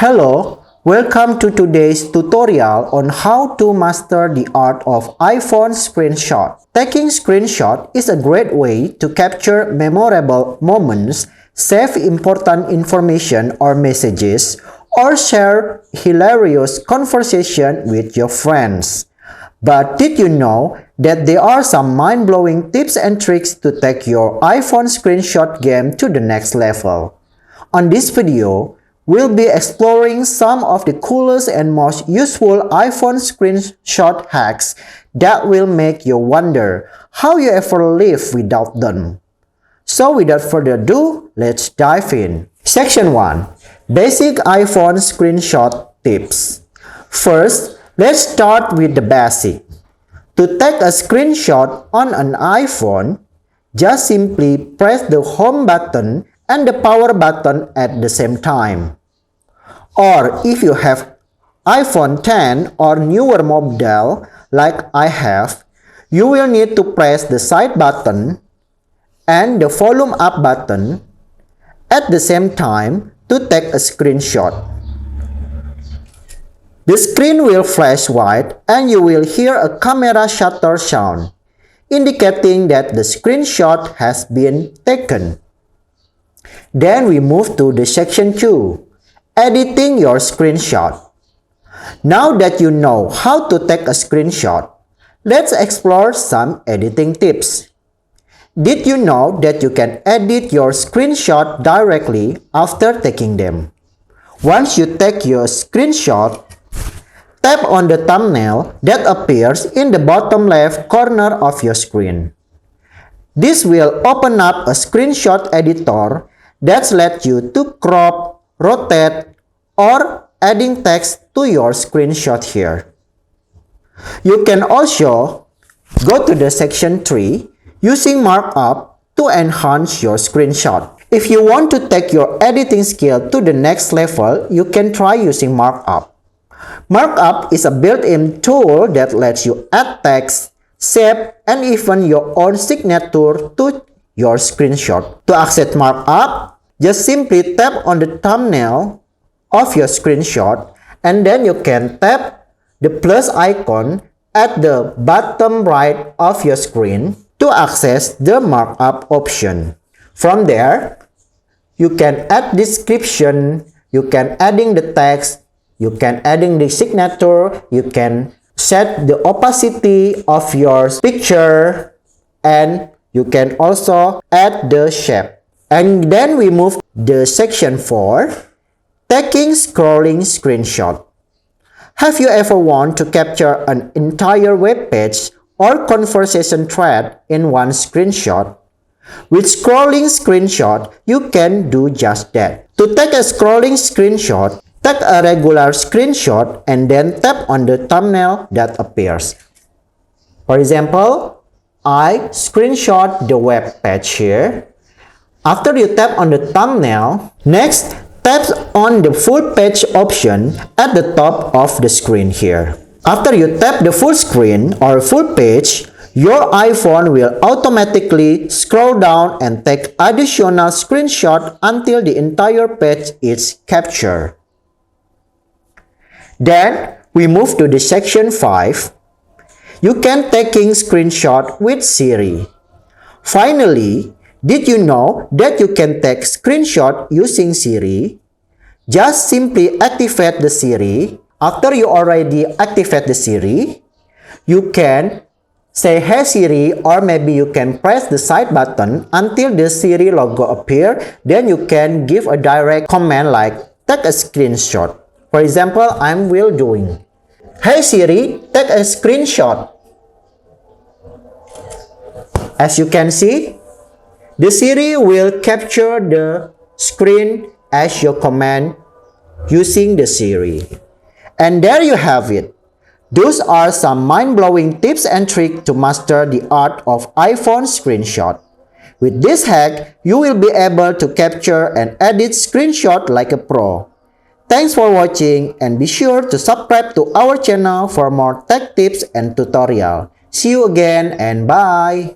Hello, welcome to today's tutorial on how to master the art of iPhone screenshot. Taking screenshot is a great way to capture memorable moments, save important information or messages, or share hilarious conversation with your friends. But did you know that there are some mind-blowing tips and tricks to take your iPhone screenshot game to the next level? On this video, we'll be exploring some of the coolest and most useful iPhone screenshot hacks that will make you wonder how you ever live without them. So without further ado, let's dive in. Section 1. Basic iPhone screenshot tips. First, let's start with the basic. To take a screenshot on an iPhone, just simply press the home button and the power button at the same time. Or if you have iPhone 10 or newer model like I have, you will need to press the side button and the volume up button at the same time to take a screenshot. The screen will flash white and you will hear a camera shutter sound, indicating that the screenshot has been taken. Then we move to the section 2, editing your screenshot. Now that you know how to take a screenshot, let's explore some editing tips. Did you know that you can edit your screenshot directly after taking them? Once you take your screenshot, tap on the thumbnail that appears in the bottom left corner of your screen. This will open up a screenshot editor that lets you to crop, rotate, or adding text to your screenshot here. You can also go to the section 3 using markup to enhance your screenshot. If you want to take your editing skill to the next level, you can try using markup. Markup is a built-in tool that lets you add text, shape, and even your own signature to your screenshot. To access markup, just simply tap on the thumbnail of your screenshot and then you can tap the plus icon at the bottom right of your screen to access the markup option. From there, you can add description, you can adding the text, you can adding the signature, you can set the opacity of your picture, and you can also add the shape. And then we move to section 4, taking scrolling screenshot. Have you ever wanted to capture an entire web page or conversation thread in one screenshot? With scrolling screenshot, you can do just that. To take a scrolling screenshot, take a regular screenshot and then tap on the thumbnail that appears. For example, I screenshot the web page here. After you tap on the thumbnail, next tap on the full page option at the top of the screen here. After you tap the full screen or full page, your iPhone will automatically scroll down and take additional screenshot until the entire page is captured. Then we move to the section 5. You can taking screenshot with Siri. Finally, did you know that you can take screenshot using Siri? Just simply activate the Siri. After you already activate the Siri, you can say "Hey Siri," or maybe you can press the side button until the Siri logo appear. Then you can give a direct command like take a screenshot. For example, I'm will doing "Hey Siri, take a screenshot." As you can see, the Siri will capture the screen as your command using the Siri. And there you have it. Those are some mind-blowing tips and tricks to master the art of iPhone screenshot. With this hack, you will be able to capture and edit screenshot like a pro. Thanks for watching and be sure to subscribe to our channel for more tech tips and tutorial. See you again and bye!